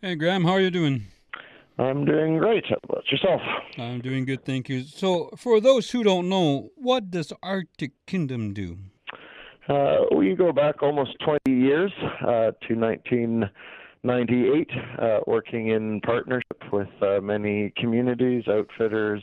Hey Graham, how are you doing? I'm doing great. How about yourself? I'm doing good, thank you. So, for those who don't know, what does Arctic Kingdom do? We go back almost 20 years to 1998, working in partnership with many communities, outfitters,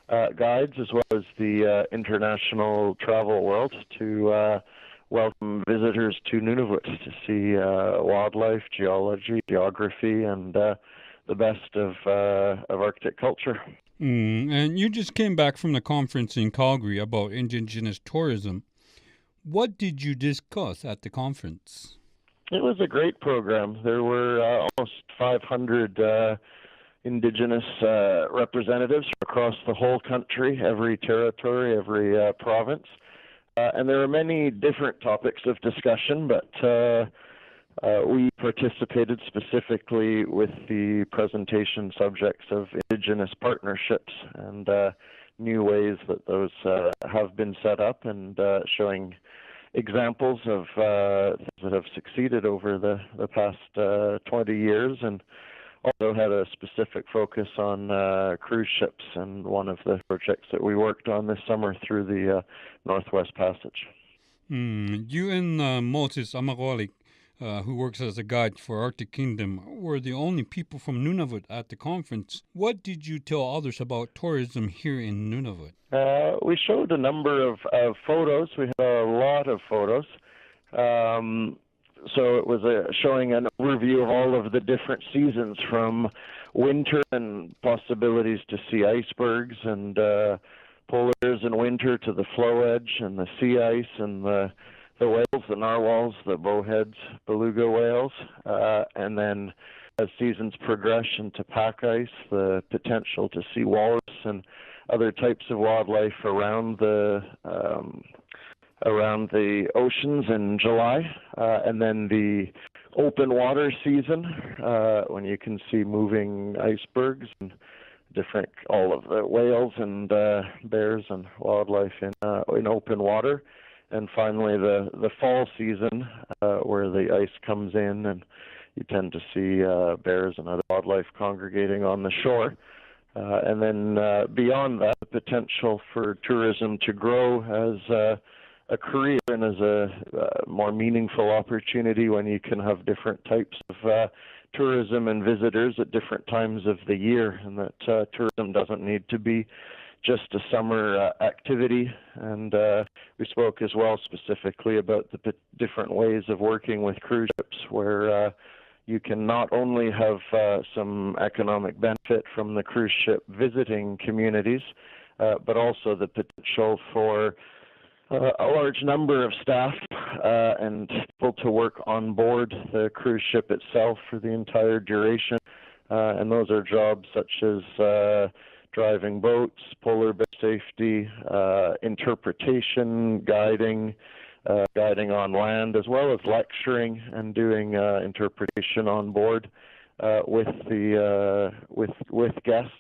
guides, as well as the international travel world to welcome visitors to Nunavut to see wildlife, geology, geography, and the best of Arctic culture. And you just came back from the conference in Calgary about Indigenous tourism. What did you discuss at the conference? It was a great program. There were almost 500 Indigenous representatives across the whole country, every territory, every province. And there were many different topics of discussion, but we participated specifically with the presentation subjects of Indigenous partnerships and new ways that those have been set up and showing examples of things that have succeeded over the past 20 years, and also had a specific focus on cruise ships and one of the projects that we worked on this summer through the Northwest Passage. You and Moses Amagwalik, who works as a guide for Arctic Kingdom, were the only people from Nunavut at the conference. What did you tell others about tourism here in Nunavut? We showed a number of photos. We had a lot of photos. So it was showing an overview of all of the different seasons, from winter and possibilities to see icebergs and polar bears in winter, to the floe edge and the sea ice and the whales, the narwhals, the bowheads, beluga whales, and then as seasons progress into pack ice, the potential to see walrus and other types of wildlife around the oceans in July, and then the open water season when you can see moving icebergs and different all of the whales and bears and wildlife in open water, and finally the fall season where the ice comes in and you tend to see bears and other wildlife congregating on the shore. And then beyond that, the potential for tourism to grow as a career and as a more meaningful opportunity when you can have different types of tourism and visitors at different times of the year, and that tourism doesn't need to be just a summer activity. And we spoke as well specifically about the different ways of working with cruise ships, where you can not only have some economic benefit from the cruise ship visiting communities, but also the potential for a large number of staff and people to work on board the cruise ship itself for the entire duration. And those are jobs such as driving boats, polar bear safety, interpretation, guiding on land, as well as lecturing and doing interpretation on board with guests.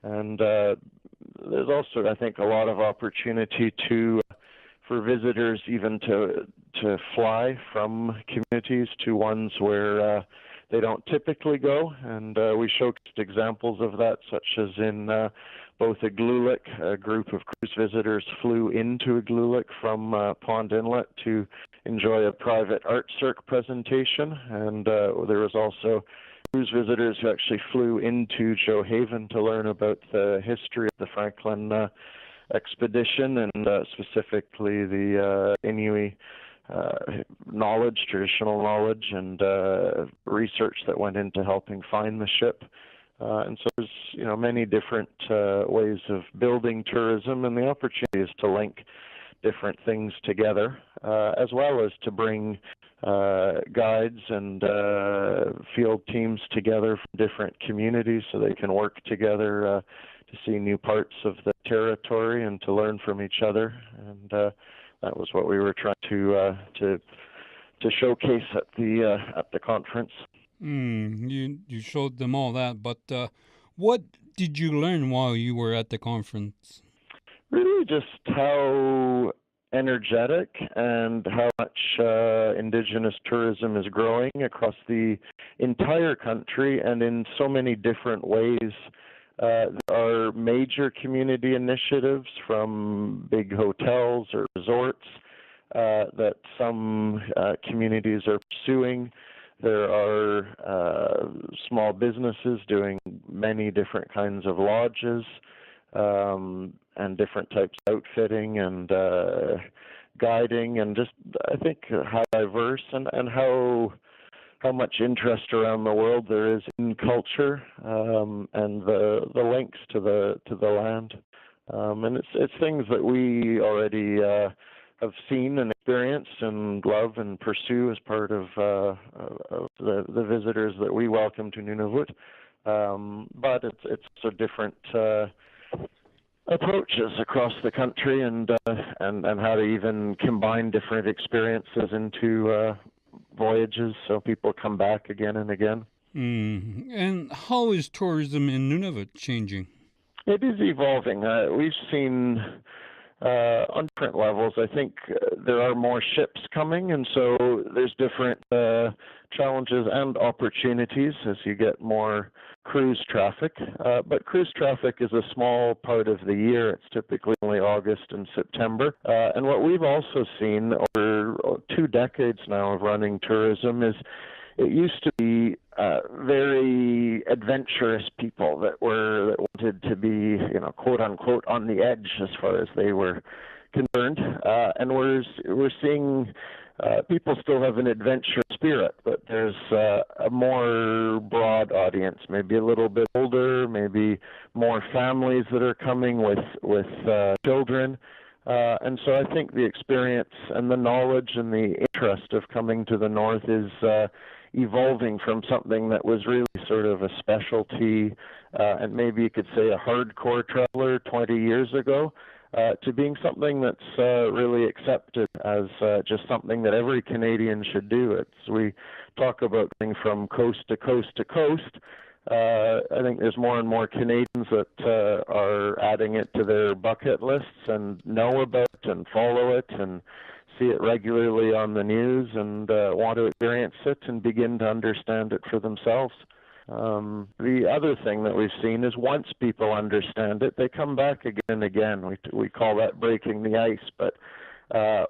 And there's also, I think, a lot of opportunity for visitors even to fly from communities to ones where they don't typically go, and we showcased examples of that, such as in both Igloolik. A group of cruise visitors flew into Igloolik from Pond Inlet to enjoy a private art circ presentation, and there was also cruise visitors who actually flew into Joe Haven to learn about the history of the Franklin expedition, and specifically the Inuit knowledge, traditional knowledge, and research that went into helping find the ship. And so there's many different ways of building tourism, and the opportunity is to link different things together, as well as to bring guides and field teams together from different communities so they can work together to see new parts of the territory and to learn from each other. And that was what we were trying to showcase at the conference. You showed them all that, but what did you learn while you were at the conference? Really, just how energetic and how much Indigenous tourism is growing across the entire country and in so many different ways. There are major community initiatives from big hotels or resorts that some communities are pursuing. There are small businesses doing many different kinds of lodges and different types of outfitting and guiding, and just I think how diverse and how much interest around the world there is in culture and the links to the land, and it's things that we already have seen and experienced and love and pursue as part of the visitors that we welcome to Nunavut. But it's so different approaches across the country, and how to even combine different experiences into voyages so people come back again and again. And how is tourism in Nunavut changing? It is evolving. We've seen on different levels. I think there are more ships coming, and so there's different challenges and opportunities as you get more cruise traffic. But cruise traffic is a small part of the year. It's typically only August and September. And what we've also seen over 2 decades now of running tourism is it used to be very adventurous people that wanted to be, quote unquote, on the edge as far as they were concerned. And we're seeing people still have an adventure spirit, but there's a more broad audience, maybe a little bit older, maybe more families that are coming with children. And so I think the experience and the knowledge and the interest of coming to the north is evolving from something that was really sort of a specialty and maybe you could say a hardcore traveler 20 years ago, to being something that's really accepted as just something that every Canadian should do. We talk about going from coast to coast to coast. I think there's more and more Canadians that are adding it to their bucket lists and know about it and follow it and see it regularly on the news and want to experience it and begin to understand it for themselves. The other thing that we've seen is once people understand it, they come back again and again. We call that breaking the ice, but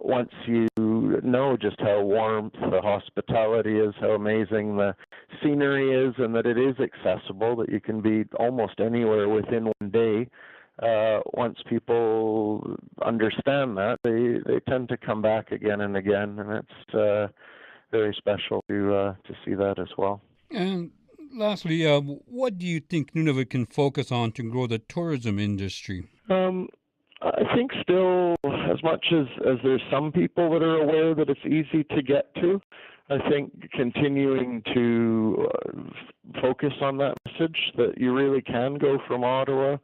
once you know just how warm the hospitality is, how amazing the scenery is, and that it is accessible, that you can be almost anywhere within one day, once people understand that, they tend to come back again and again, and it's very special to see that as well. And lastly, what do you think Nunavut can focus on to grow the tourism industry? I think still, as much as there's some people that are aware that it's easy to get to, I think continuing to focus on that message that you really can go from Ottawa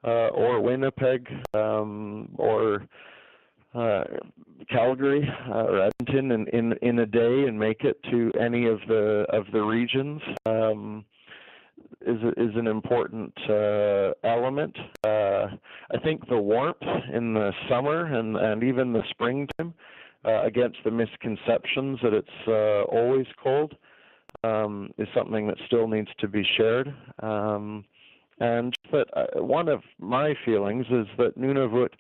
or Winnipeg or Calgary or Edmonton in a day and make it to any of the regions is an important element. I think the warmth in the summer and even the springtime, against the misconceptions that it's always cold, is something that still needs to be shared. And that one of my feelings is that Nunavut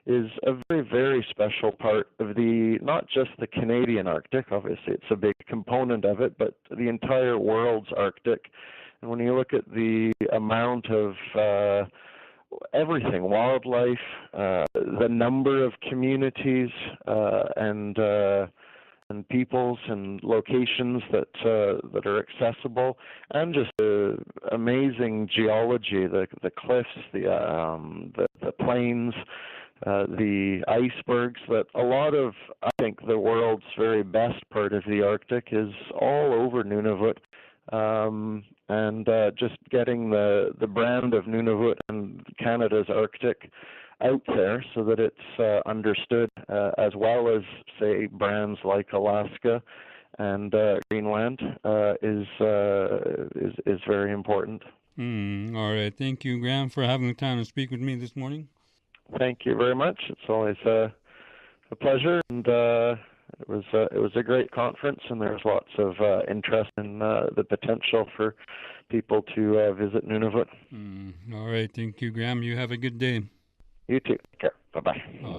is a very, very special part of not just the Canadian Arctic, obviously it's a big component of it, but the entire world's Arctic. And when you look at the amount of everything, wildlife, the number of communities and peoples and locations that are accessible, and just the amazing geology, the cliffs, the plains, the icebergs, that a lot of, I think, the world's very best part of the Arctic is all over Nunavut. And just getting the brand of Nunavut and Canada's Arctic out there so that it's understood, as well as, say, brands like Alaska and Greenland, is very important. All right. Thank you, Graham, for having the time to speak with me this morning. Thank you very much. It's always a a pleasure, and it was a great conference, and there was lots of interest in the potential for people to visit Nunavut. All right, thank you, Graham. You have a good day. You too. Take care. Bye-bye. Bye.